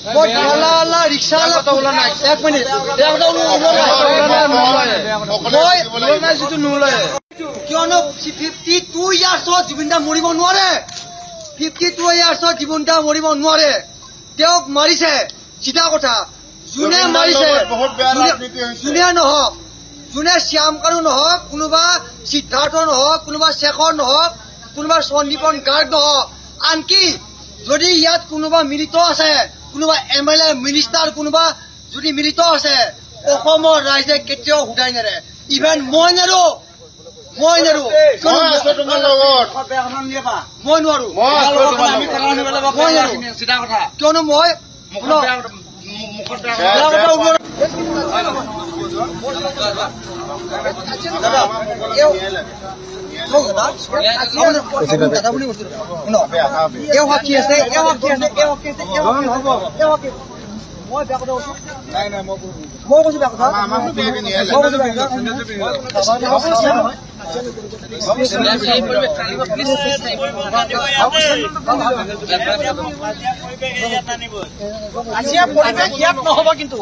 rickshaw এক minute কিয়নো 52 ইয়াৰ্ছত জুবিন দা মৰিব নোৱাৰে 52 ইয়াৰ্ছত জুবিন দা মৰিব নোৱাৰে তেওঁক মাৰিছে চিধা কথা যোনে মাৰিছে যোনে নহওক যোনে শ্যাম কানু নহওক কোনোবা সিদ্ধাৰ্থ নহওক কোনোবা শেখৰ নহওক কোনোবা সন্দীপন গাৰ্গ নহওক আনকি যদি ইয়াত কোনোবা মিলিত আছে কোনোবা এমএলএ মিনিষ্টাৰ কোনোবা যদি মিলিত আছে অসমৰ ৰাইজে কেতিয়াও হুদাই নেৰে ইভেন মই নেৰো মই নোৱাৰো কিয়নো মই মই বেয়া কথা কৈছো মই কৈছো বেয়া কথা আজি পৰিৱেশ ইয়াত নহব কিন্তু